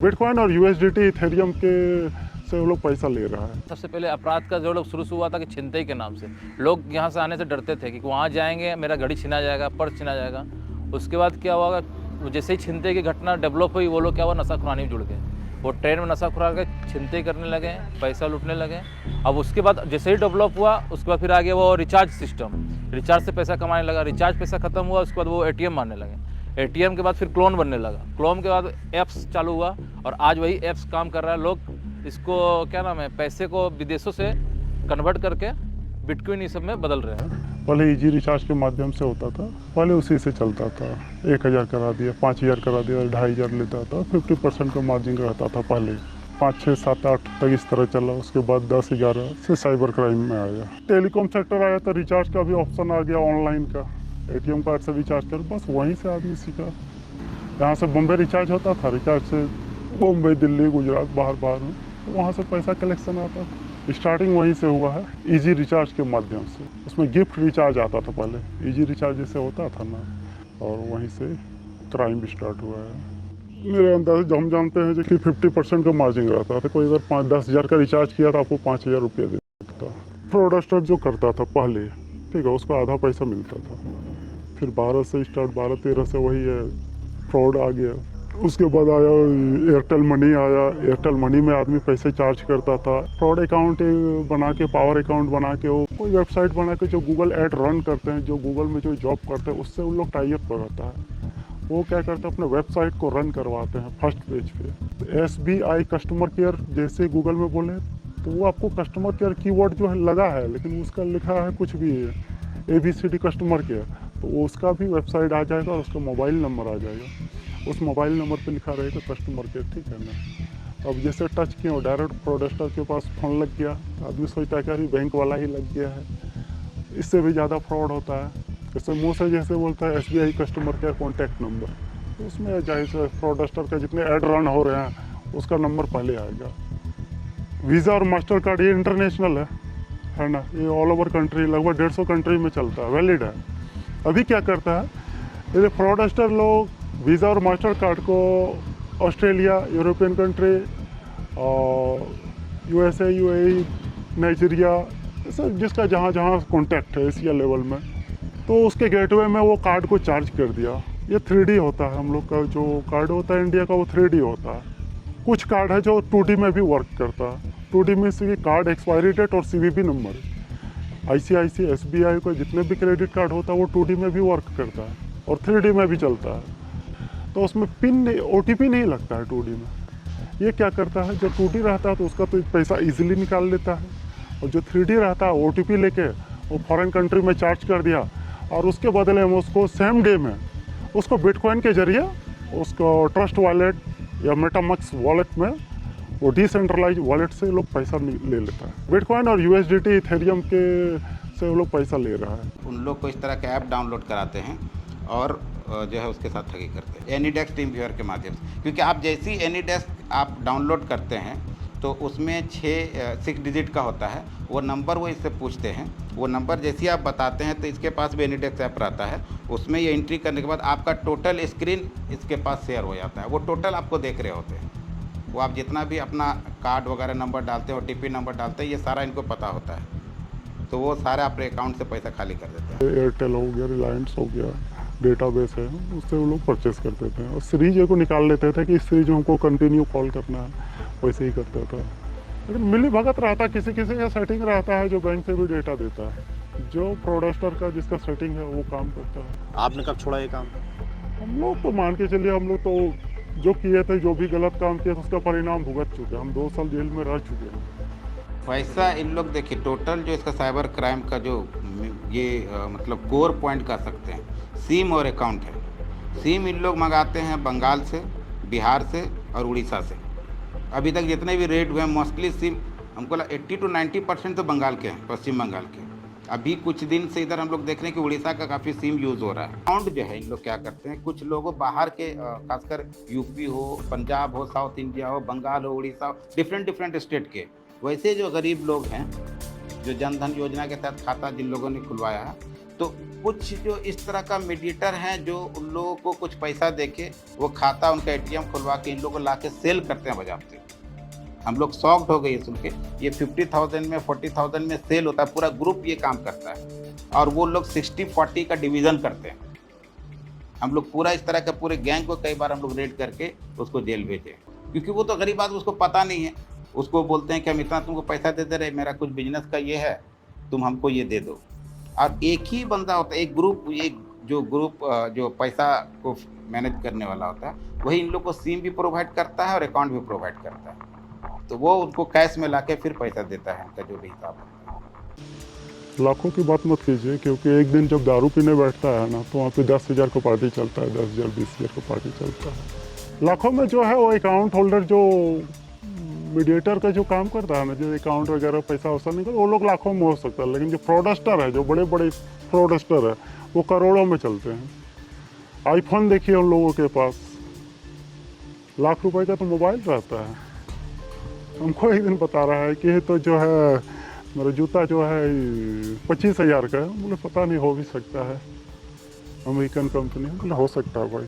Bitcoin और USDT Ethereum के से वो लोग पैसा ले रहा है। सबसे पहले अपराध का जो लोग शुरू से हुआ था कि छिनतई के नाम से लोग यहाँ से आने से डरते थे कि वहाँ जाएंगे मेरा घड़ी छिना जाएगा, पर्स छिना जाएगा। उसके बाद क्या हुआ, जैसे ही छिनतई की घटना डेवलप हुई वो लोग क्या हुआ, नशा खुरानी में जुड़ गए। वो ट्रेन में नशा खुरा के छिनतई करने लगे, पैसा लूटने लगे। अब उसके बाद जैसे ही डेवलप हुआ उसके बाद फिर आ गया वो रिचार्ज सिस्टम, रिचार्ज से पैसा कमाने लगा। रिचार्ज पैसा खत्म हुआ उसके बाद वो एटीएम मारने लगे। एटीएम के बाद फिर क्लोन बनने लगा। क्लोन के बाद ऐप्स चालू हुआ और आज वही ऐप्स काम कर रहा है। लोग इसको क्या नाम है, पैसे को विदेशों से कन्वर्ट करके बिटकॉइन ये सब में बदल रहे हैं। पहले इजी रिचार्ज के माध्यम से होता था, पहले उसी से चलता था। 1000 करा दिया, 5000 करा दिया, 2500 लेता था। 50% का मार्जिन रहता था पहले। 5, 6, 7, 8 तक इस तरह चला। उसके बाद 10, 11 से साइबर क्राइम में आया। टेलीकॉम सेक्टर आया तो रिचार्ज का भी ऑप्शन आ गया ऑनलाइन का। एटीएम कार्ड से रिचार्ज कर, बस वहीं से आदमी सीखा। यहाँ से बॉम्बे रिचार्ज होता था, रिचार्ज से बॉम्बे, दिल्ली, गुजरात, बाहर में वहाँ से पैसा कलेक्शन आता था। स्टार्टिंग वहीं से हुआ है, इजी रिचार्ज के माध्यम से। उसमें गिफ्ट रिचार्ज आता था पहले, इजी रिचार्ज जैसे होता था ना, और वहीं से क्राइम भी स्टार्ट हुआ है। मेरे अंदाज से हम जानते हैं कि 50% का मार्जिन रहता था। कोई अगर 5-10 हज़ार का रिचार्ज किया तो आपको 5000 रुपये दे देता। फ्रॉडस्टर जो करता था पहले, ठीक है, उसको आधा पैसा मिलता था। फिर 12 से स्टार्ट, 12-13 से वही है, फ्रॉड आ गया। उसके बाद आया एयरटेल मनी आया। एयरटेल मनी में आदमी पैसे चार्ज करता था। फ्रॉड अकाउंट बना के, पावर अकाउंट बना के, वो कोई वेबसाइट बना के जो गूगल ऐड रन करते हैं, जो गूगल में जो जॉब करते हैं, उससे उन लोग टाई अप करता है। वो क्या करते हैं, अपने वेबसाइट को रन करवाते हैं फर्स्ट पेज पे। SBI कस्टमर केयर जैसे गूगल में बोले तो वो आपको कस्टमर केयर कीवर्ड जो है लगा है, लेकिन उसका लिखा है कुछ भी ABCD कस्टमर केयर, तो उसका भी वेबसाइट आ जाएगा और उसका मोबाइल नंबर आ जाएगा। उस मोबाइल नंबर पे लिखा रहेगा कस्टमर केयर, ठीक है ना। अब जैसे टच किया हो, डायरेक्ट फ्रॉडस्टर के पास फ़ोन लग गया, आदमी सोचता है कि अरे बैंक वाला ही लग गया है। इससे भी ज़्यादा फ्रॉड होता है। जैसे मुँह से जैसे बोलता है SBI customer care contact number, तो उसमें जाहिर से फ्रॉडस्टर के जितने ऐड रन हो रहे हैं उसका नंबर पहले आएगा। वीज़ा और मास्टर कार्ड ये इंटरनेशनल है ना, ये ऑल ओवर कंट्री, लगभग 150 कंट्री में चलता है, वैलिड है। अभी क्या करता है, ये फ्रॉडस्टर लोग वीज़ा और मास्टर कार्ड को Australia, European country, USA, UAE, Nigeria, सब जिसका जहाँ जहाँ कॉन्टैक्ट है एशिया लेवल में, तो उसके गेटवे में वो कार्ड को चार्ज कर दिया। ये 3D होता है। हम लोग का जो कार्ड होता है इंडिया का, वो 3D होता है। कुछ कार्ड है जो 2D में भी वर्क करता है। 2D में से कार्ड एक्सपायरी डेट और CVV नंबर, ICICI, SBI को जितने भी क्रेडिट कार्ड होता है वो 2D में भी वर्क करता है और 3D में भी चलता है। तो उसमें पिन OTP नहीं लगता है 2D में। ये क्या करता है, जब 2D रहता है तो उसका तो पैसा इजीली निकाल लेता है, और जो 3D रहता है OTP लेके वो फॉरेन कंट्री में चार्ज कर दिया, और उसके बदले में उसको सेम डे में उसको बिटकॉइन के जरिए उसको ट्रस्ट वॉलेट या मेटामैक्स वॉलेट में, वो डिसेंट्रलाइज वॉलेट से लोग पैसा ले लेता है। बिटकॉइन और USDT इथेरियम के से वो लोग पैसा ले रहा है। उन लोग को इस तरह के ऐप डाउनलोड कराते हैं और जो है उसके साथ ठगी करते हैं एनीडेस्क टीम व्यूअर के माध्यम से। क्योंकि आप जैसी एनीडेस्क आप डाउनलोड करते हैं तो उसमें 6 डिजिट का होता है, वो नंबर वो इससे पूछते हैं। वो नंबर जैसे ही आप बताते हैं तो इसके पास भी एनीडेस्क ऐप रहता है, उसमें ये एंट्री करने के बाद आपका टोटल स्क्रीन इसके पास शेयर हो जाता है। वो टोटल आपको देख रहे होते हैं। वो आप जितना भी अपना कार्ड वगैरह नंबर डालते हैं, OTP नंबर डालते हैं, ये सारा इनको पता होता है। तो वो सारे अपने अकाउंट से पैसा खाली कर देते हैं। एयरटेल हो गया, रिलायंस हो गया, डेटाबेस है, उससे वो लोग परचेस करते थे और सीरीज को निकाल लेते थे कि इस सीरीज हमको कंटिन्यू कॉल करना है, वैसे ही करता था। लेकिन मिली भगत रहता, किसी किसी का सेटिंग रहता है जो बैंक से भी डेटा देता है। जो फ्रॉडस्टर का जिसका सेटिंग है वो काम करता है। आपने कब छोड़ा ये काम? हम लोग तो मान के चलिए, हम लोग तो जो किए थे, जो भी गलत काम किया था उसका परिणाम भुगत चुके हैं। हम 2 साल जेल में रह चुके हैं। पैसा इन लोग देखिए टोटल जो इसका साइबर क्राइम का जो ये मतलब कोर पॉइंट कह सकते हैं, सिम और अकाउंट है। सिम इन लोग मंगाते हैं बंगाल से, बिहार से और उड़ीसा से। अभी तक जितने भी रेड हुए हैं मोस्टली सिम हमको 80 to 90% तो बंगाल के हैं, पश्चिम बंगाल के। अभी कुछ दिन से इधर हम लोग देख रहे हैं कि उड़ीसा का काफ़ी सिम यूज़ हो रहा है। अकाउंट जो है इन लोग क्या करते हैं, कुछ लोगों बाहर के खासकर यूपी हो, पंजाब हो, साउथ इंडिया हो, बंगाल हो, उड़ीसा हो, डिफरेंट स्टेट के वैसे जो गरीब लोग हैं जो जन धन योजना के तहत खाता जिन लोगों ने खुलवाया है, तो कुछ जो इस तरह का मीडिएटर हैं जो उन लोगों को कुछ पैसा देके वो खाता उनका एटीएम खुलवा के इन लोगों को ला के सेल करते हैं बाजार से। हम लोग शॉक्ड हो गए सुन के, ये 50,000 में 40,000 में सेल होता है, पूरा ग्रुप ये काम करता है और वो लोग 60-40 का डिवीज़न करते हैं। हम लोग पूरा इस तरह का पूरे गैंग को कई बार हम लोग रेड करके उसको जेल भेजे, क्योंकि वो तो गरीब आदमी, उसको पता नहीं है। उसको बोलते हैं कि हम इतना तुमको पैसा दे दे रहे, मेरा कुछ बिजनेस का ये है, तुम हमको ये दे दो। और एक ही बंदा होता है, एक ग्रुप जो पैसा को मैनेज करने वाला होता है, वही इन लोग को सिम भी प्रोवाइड करता है और अकाउंट भी प्रोवाइड करता है। तो वो उनको कैश में लाके फिर पैसा देता है, उनका जो भी हिसाब होता है। लाखों की बात मत कीजिए, क्योंकि एक दिन जब दारू पीने बैठता है ना, तो वहाँ पे 10,000 का पार्टी चलता है, 10,000 20,000 का पार्टी चलता है। लाखों में जो है वो अकाउंट होल्डर, जो मीडिएटर का जो काम करता है ना, जो अकाउंट वगैरह पैसा वैसा निकल, वो लोग लाखों में हो सकता है। लेकिन जो फ्रॉडस्टर है, जो बड़े बड़े फ्रॉडस्टर है, वो करोड़ों में चलते हैं। आईफोन देखिए उन लोगों के पास, लाख रुपए का तो मोबाइल रहता है। हमको एक दिन बता रहा है कि तो जो है मेरा जूता जो है 25,000 का है। बोले पता नहीं, हो भी सकता है, अमेरिकन कंपनी। बोले हो सकता है भाई।